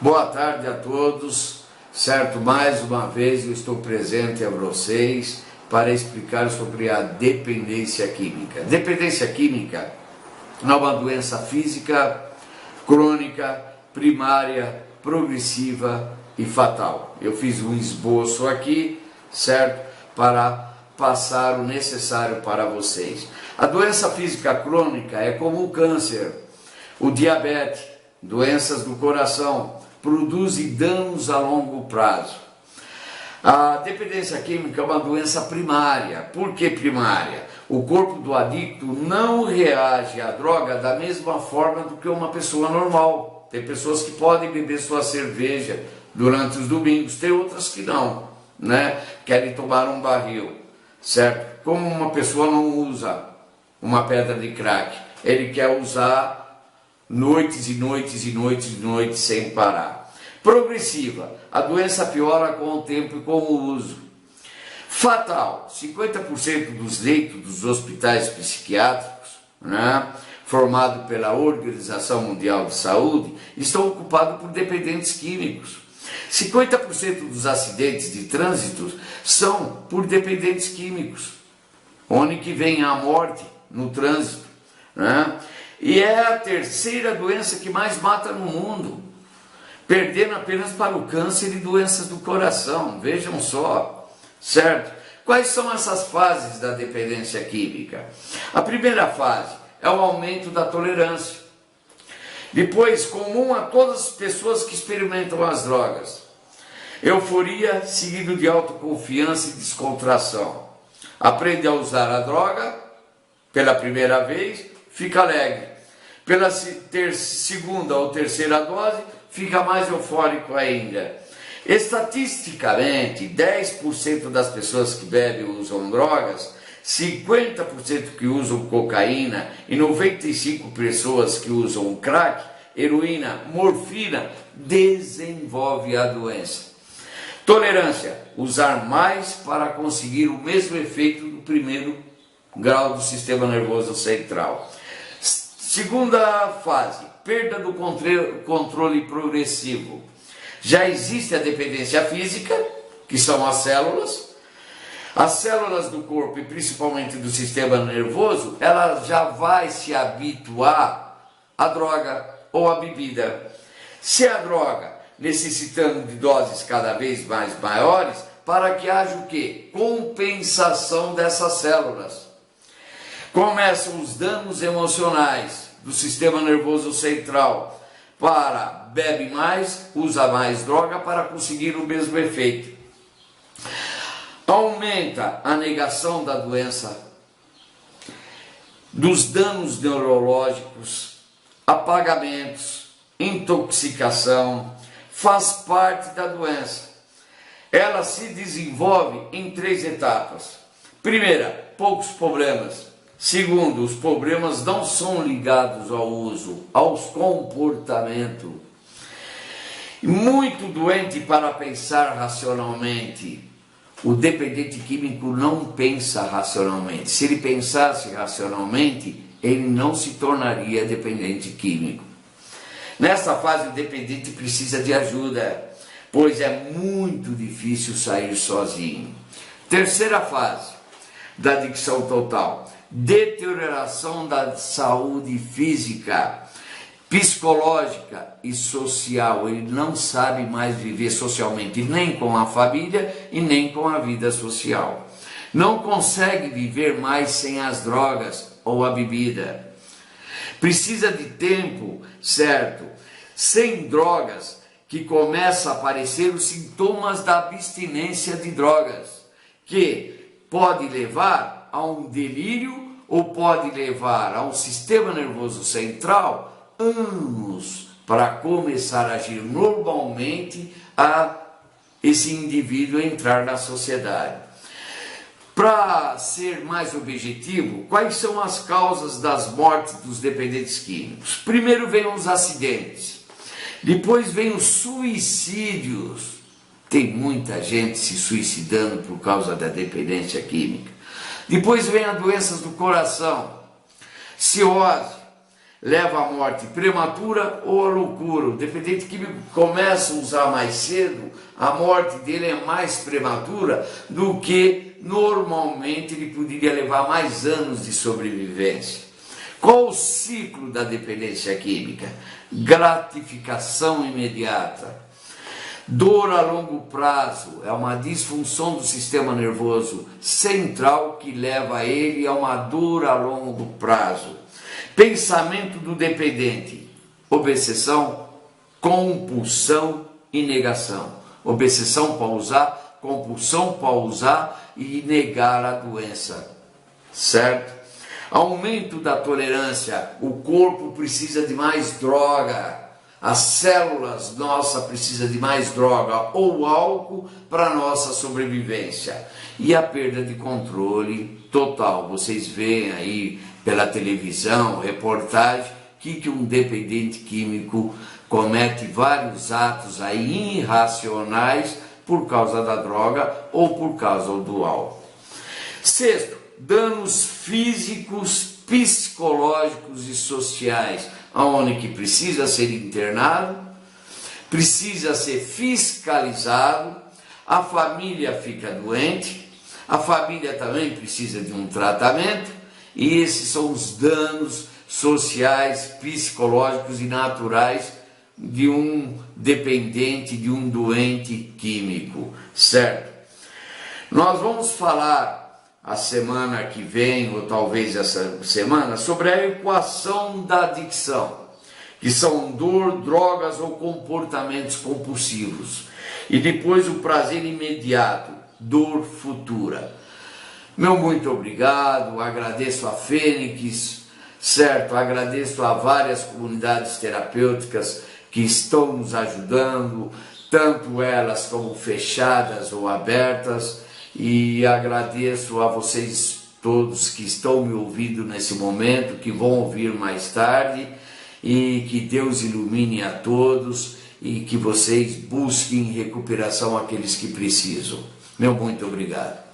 Boa tarde a todos, certo? Mais uma vez eu estou presente a vocês para explicar sobre a dependência química. Dependência química é uma doença física, crônica, primária, progressiva e fatal. Eu fiz um esboço aqui, certo? Para passar o necessário para vocês. A doença física crônica é como o câncer, o diabetes, doenças do coração, produzem danos a longo prazo. A dependência química é uma doença primária. Por que primária? O corpo do adicto não reage à droga da mesma forma do que uma pessoa normal. Tem pessoas que podem beber sua cerveja durante os domingos, tem outras que não, né? Querem tomar um barril, certo? Como uma pessoa não usa uma pedra de crack, ele quer usar noites e noites e noites e noites sem parar. Progressiva, a doença piora com o tempo e com o uso. Fatal, 50% dos leitos dos hospitais psiquiátricos, né, formado pela Organização Mundial de Saúde, estão ocupados por dependentes químicos. 50% dos acidentes de trânsito são por dependentes químicos, onde que vem a morte no trânsito, né? E é a terceira doença que mais mata no mundo, perdendo apenas para o câncer e doenças do coração. Vejam só, certo? Quais são essas fases da dependência química? A primeira fase é o aumento da tolerância. Depois, comum a todas as pessoas que experimentam as drogas. Euforia seguido de autoconfiança e descontração. Aprende a usar a droga pela primeira vez, fica alegre. Pela segunda ou terceira dose, fica mais eufórico ainda. Estatisticamente, 10% das pessoas que bebem usam drogas, 50% que usam cocaína e 95% pessoas que usam crack, heroína, morfina, desenvolve a doença. Tolerância, usar mais para conseguir o mesmo efeito do primeiro grau do sistema nervoso central. Segunda fase, perda do controle progressivo. Já existe a dependência física, que são as células. As células do corpo, e principalmente do sistema nervoso, ela já vai se habituar à droga ou à bebida. Se a droga necessitando de doses cada vez mais maiores, para que haja o quê? Compensação dessas células. Começam os danos emocionais do sistema nervoso central, para bebe mais, usa mais droga para conseguir o mesmo efeito. Aumenta a negação da doença, dos danos neurológicos, apagamentos, intoxicação, faz parte da doença. Ela se desenvolve em 3 etapas. Primeira, poucos problemas. Segundo, os problemas não são ligados ao uso, aos comportamentos. Muito doente para pensar racionalmente. O dependente químico não pensa racionalmente. Se ele pensasse racionalmente, ele não se tornaria dependente químico. Nessa fase, o dependente precisa de ajuda, pois é muito difícil sair sozinho. Terceira fase da adicção total. Deterioração da saúde física, psicológica e social. Ele não sabe mais viver socialmente, nem com a família e nem com a vida social. Não consegue viver mais sem as drogas ou a bebida. Precisa de tempo, certo? Sem drogas, que começa a aparecer os sintomas da abstinência de drogas, que pode levar a um delírio ou pode levar ao sistema nervoso central anos para começar a agir normalmente a esse indivíduo entrar na sociedade. Para ser mais objetivo, quais são as causas das mortes dos dependentes químicos? Primeiro vem os acidentes, depois vem os suicídios. Tem muita gente se suicidando por causa da dependência química. Depois vem as doenças do coração, cirrose, leva à morte prematura ou à loucura. O dependente químico começa a usar mais cedo, a morte dele é mais prematura do que normalmente ele poderia levar mais anos de sobrevivência. Qual o ciclo da dependência química? Gratificação imediata. Dor a longo prazo é uma disfunção do sistema nervoso central que leva a ele a uma dor a longo prazo. Pensamento do dependente: obsessão, compulsão e negação. Obsessão para usar, compulsão para usar e negar a doença, certo? Aumento da tolerância: o corpo precisa de mais droga. As células nossas precisam de mais droga ou álcool para nossa sobrevivência. E a perda de controle total. Vocês veem aí pela televisão, reportagem, que um dependente químico comete vários atos aí irracionais por causa da droga ou por causa do álcool. Sexto, danos físicos, psicológicos e sociais, onde que precisa ser internado, precisa ser fiscalizado, a família fica doente, a família também precisa de um tratamento, e esses são os danos sociais, psicológicos e naturais de um dependente, de um doente químico, certo? Nós vamos falar a semana que vem, ou talvez essa semana, sobre a equação da adicção, que são dor, drogas ou comportamentos compulsivos. E depois o prazer imediato, dor futura. Meu muito obrigado, agradeço a Fênix, certo? Agradeço a várias comunidades terapêuticas que estão nos ajudando, tanto elas como fechadas ou abertas, e agradeço a vocês todos que estão me ouvindo nesse momento, que vão ouvir mais tarde, e que Deus ilumine a todos e que vocês busquem recuperação àqueles que precisam. Meu muito obrigado.